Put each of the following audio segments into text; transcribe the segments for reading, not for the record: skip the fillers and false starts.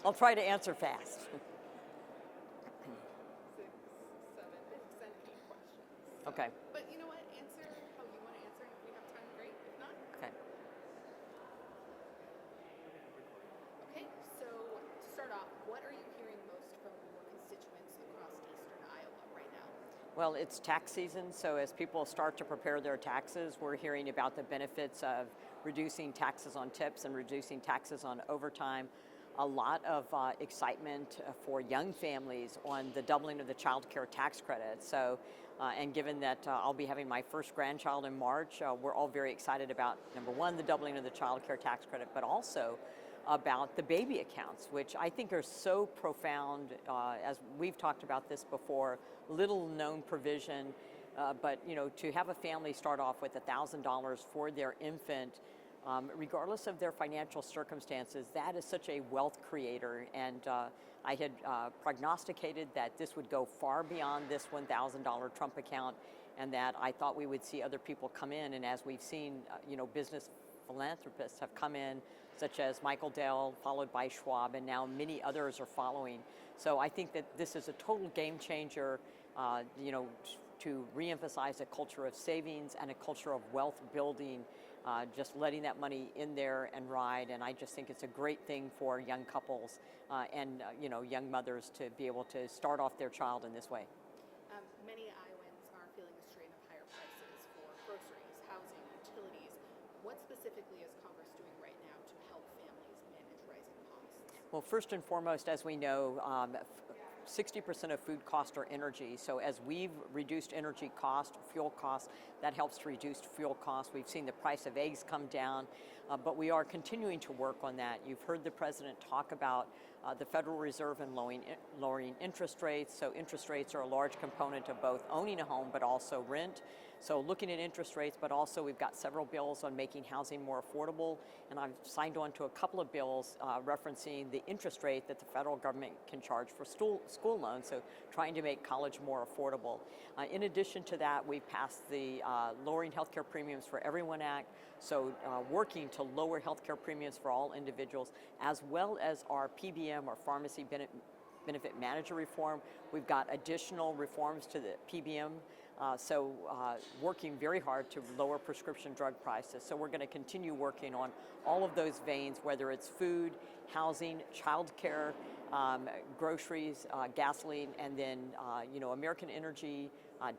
I'll try to answer fast. 6, 7, 8 questions. Okay. But you know what? Answer how you want to answer. If we have time, great. If not, Okay. okay. So to start off, what are you hearing most from your constituents across eastern Iowa right now? Well, it's tax season, so as people start to prepare their taxes, we're hearing about the benefits of reducing taxes on tips and reducing taxes on overtime. A lot of excitement for young families on the doubling of the child care tax credit. So, and given that I'll be having my first grandchild in March, we're all very excited about, number one, the doubling of the child care tax credit, but also about the baby accounts, which I think are so profound. As we've talked about this before, little known provision, but you know, to have a family start off with $1,000 for their infant, regardless of their financial circumstances, that is such a wealth creator. And I had prognosticated that this would go far beyond this $1,000 Trump account, and that I thought we would see other people come in. And as we've seen, you know, business philanthropists have come in, such as Michael Dell, followed by Schwab, and now many others are following. So I think that this is a total game changer, you know, to reemphasize a culture of savings and a culture of wealth building, just letting that money in there and ride. And I just think it's a great thing for young couples and you know, young mothers to be able to start off their child in this way. Many Iowans are feeling the strain of higher prices for groceries, housing, utilities. What specifically is Congress doing right now to help families manage rising costs? Well, first and foremost, as we know, 60% of food costs are energy. So as we've reduced energy cost, fuel costs, that helps to reduce fuel costs. We've seen the price of eggs come down, but we are continuing to work on that. You've heard the president talk about the Federal Reserve and lowering interest rates. So interest rates are a large component of both owning a home, but also rent. So looking at interest rates, but also we've got several bills on making housing more affordable, and I've signed on to a couple of bills referencing the interest rate that the federal government can charge for school loans, so trying to make college more affordable. In addition to that, we passed the Lowering Healthcare Premiums for Everyone Act, so working to lower healthcare premiums for all individuals, as well as our PBM, or Pharmacy Benefit Manager reform. We've got additional reforms to the PBM, so working very hard to lower prescription drug prices. So we're going to continue working on all of those veins, whether it's food, housing, childcare, groceries, gasoline, and then you know, American energy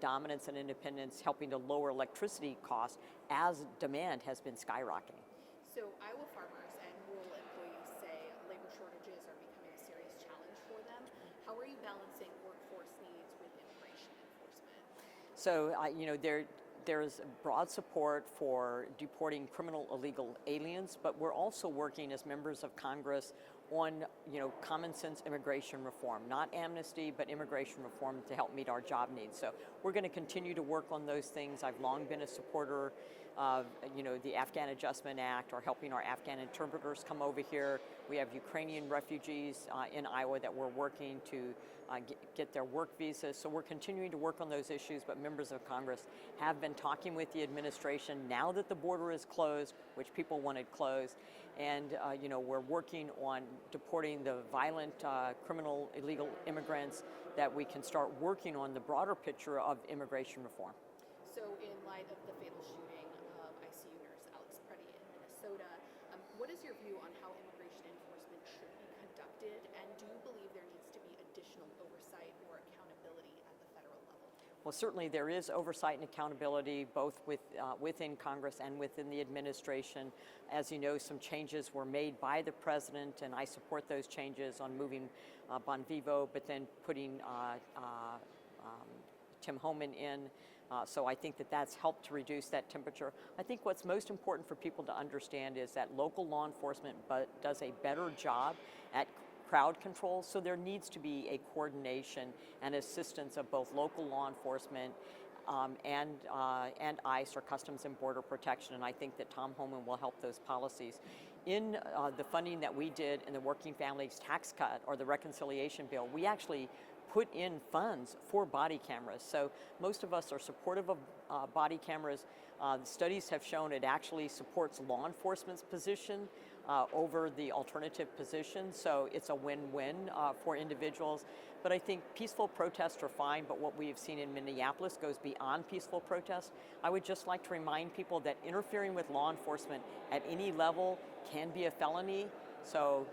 dominance and independence, helping to lower electricity costs as demand has been skyrocketing. So Iowa farmers and rural employees say labor shortages are becoming a serious challenge for them. How are you balancing workforce needs with immigration enforcement? So, you know, there's broad support for deporting criminal illegal aliens, but we're also working as members of Congress on, you know, common sense immigration reform, not amnesty, but immigration reform to help meet our job needs. So we're going to continue to work on those things. I've long been a supporter of, you know, the Afghan Adjustment Act, or helping our Afghan interpreters come over here. We have Ukrainian refugees in Iowa that we're working to get their work visas. So we're continuing to work on those issues, but members of Congress have been talking with the administration now that the border is closed, which people wanted closed, and you know, we're working on deporting the violent criminal illegal immigrants, that we can start working on the broader picture of immigration reform. So in light of the fatal shooting of ICU nurse Alex Preddy in Minnesota, what is your view on how immigration enforcement should be conducted, and do you believe there needs to be additional oversight or accountability at the federal level? Well, certainly there is oversight and accountability both within Congress and within the administration. As you know, some changes were made by the president, and I support those changes on moving Bonvivo, but then putting Tim Homan in. So I think that that's helped to reduce that temperature. I think what's most important for people to understand is that local law enforcement does a better job at crowd control, so there needs to be a coordination and assistance of both local law enforcement and ICE, or Customs and Border Protection, and I think that Tom Homan will help those policies. In the funding that we did in the Working Families Tax Cut, or the reconciliation bill, we actually put in funds for body cameras. So most of us are supportive of body cameras. Studies have shown it actually supports law enforcement's position over the alternative position. So it's a win-win for individuals. But I think peaceful protests are fine, but what we have seen in Minneapolis goes beyond peaceful protests. I would just like to remind people that interfering with law enforcement at any level can be a felony. So,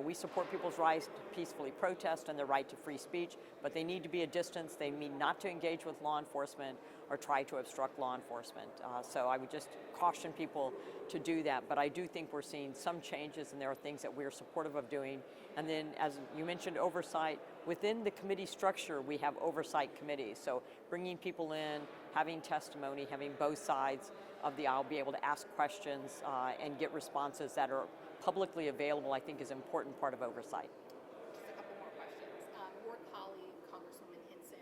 we support people's rights to peacefully protest and their right to free speech, but they need to be a distance. They need not to engage with law enforcement or try to obstruct law enforcement. So I would just caution people to do that. But I do think we're seeing some changes, and there are things that we're supportive of doing. And then, as you mentioned, oversight. Within the committee structure, we have oversight committees. So bringing people in, having testimony, having both sides of the aisle be able to ask questions and get responses that are publicly available, I think is an important part of oversight. Just a couple more questions. Your colleague, Congresswoman Hinson,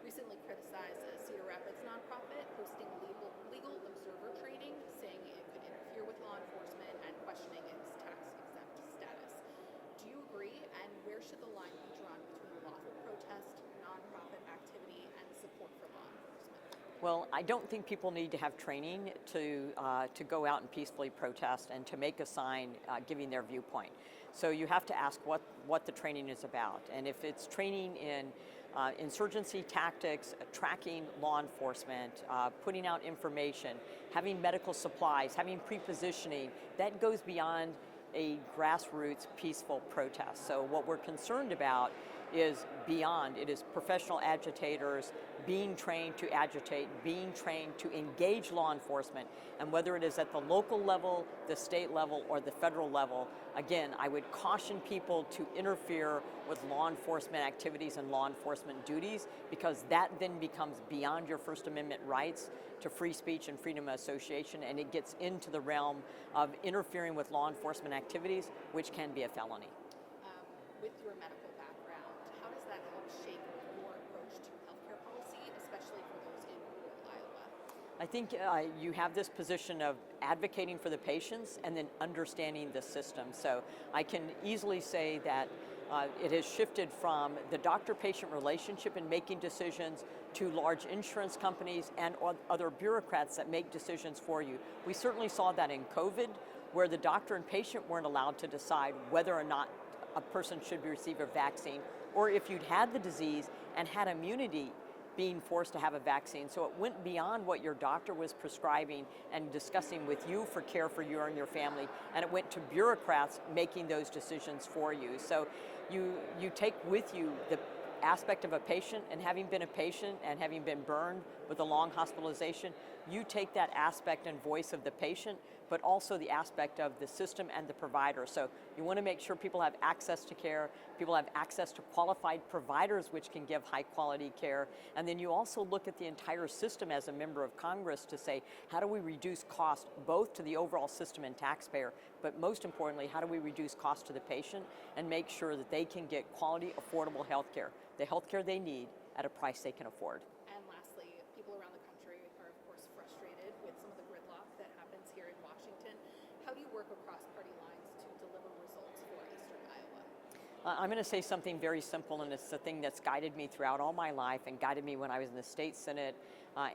recently criticized a Cedar Rapids nonprofit hosting legal observer training, saying it could interfere with law enforcement and questioning its tax-exempt status. Do you agree? And where should the line be drawn between lawful protest, nonprofit activity, and support for law enforcement? Well, I don't think people need to have training to go out and peacefully protest and to make a sign giving their viewpoint. So you have to ask what the training is about. And if it's training in insurgency tactics, tracking law enforcement, putting out information, having medical supplies, having pre-positioning, that goes beyond a grassroots peaceful protest. So what we're concerned about is beyond. It is professional agitators being trained to agitate, being trained to engage law enforcement, and whether it is at the local level, the state level, or the federal level, again, I would caution people to interfere with law enforcement activities and law enforcement duties, because that then becomes beyond your First Amendment rights to free speech and freedom of association, and it gets into the realm of interfering with law enforcement activities, which can be a felony. With your medical background, how does that help shape your approach to healthcare policy, especially for those in rural Iowa? I think you have this position of advocating for the patients and then understanding the system. So I can easily say that it has shifted from the doctor-patient relationship in making decisions to large insurance companies and other bureaucrats that make decisions for you. We certainly saw that in COVID, where the doctor and patient weren't allowed to decide whether or not a person should receive a vaccine, or if you'd had the disease and had immunity, being forced to have a vaccine. So it went beyond what your doctor was prescribing and discussing with you for care for you and your family, and it went to bureaucrats making those decisions for you. So you take with you the aspect of a patient, and having been a patient and having been burned with a long hospitalization, you take that aspect and voice of the patient, but also the aspect of the system and the provider. So you want to make sure people have access to care, people have access to qualified providers which can give high quality care, and then you also look at the entire system as a member of Congress to say, how do we reduce cost both to the overall system and taxpayer, but most importantly, how do we reduce cost to the patient and make sure that they can get quality, affordable health care, the health care they need at a price they can afford. And lastly, people around the country are, of course, frustrated with some of the gridlock that happens here in Washington. How do you work across party lines to deliver results for Eastern Iowa? I'm going to say something very simple, and it's the thing that's guided me throughout all my life and guided me when I was in the state Senate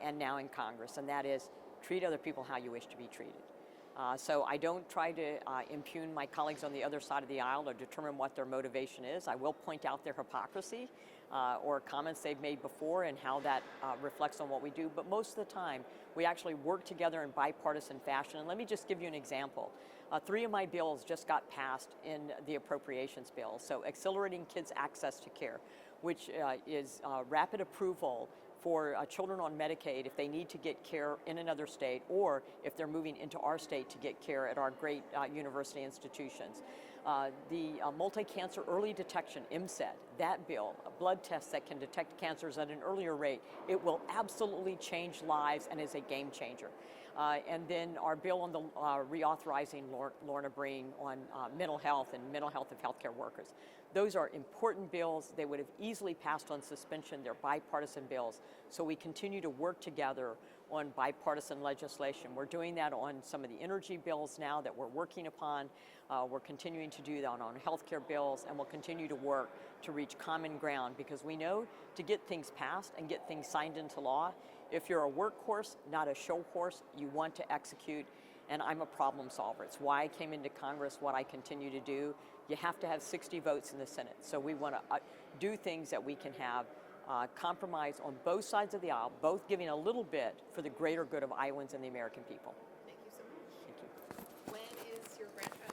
and now in Congress, and that is treat other people how you wish to be treated. So I don't try to impugn my colleagues on the other side of the aisle or determine what their motivation is. I will point out their hypocrisy or comments they've made before and how that reflects on what we do. But most of the time, we actually work together in bipartisan fashion. And let me just give you an example. 3 of my bills just got passed in the appropriations bill. So accelerating kids' access to care, which is rapid approval for children on Medicaid if they need to get care in another state, or if they're moving into our state to get care at our great university institutions. The multi-cancer early detection, MCED, that bill, blood tests that can detect cancers at an earlier rate, it will absolutely change lives and is a game changer. And then our bill on the reauthorizing Lorna Breen on mental health and mental health of healthcare workers. Those are important bills. They would have easily passed on suspension. They're bipartisan bills. So we continue to work together on bipartisan legislation. We're doing that on some of the energy bills now that we're working upon. We're continuing to do that on healthcare bills, and we'll continue to work to reach common ground, because we know to get things passed and get things signed into law, if you're a workhorse, not a show horse, you want to execute. and I'm a problem solver. It's why I came into Congress, what I continue to do. You have to have 60 votes in the Senate. So we want to do things that we can have compromise on both sides of the aisle, both giving a little bit for the greater good of Iowans and the American people. Thank you so much. Thank you. When is your grandchild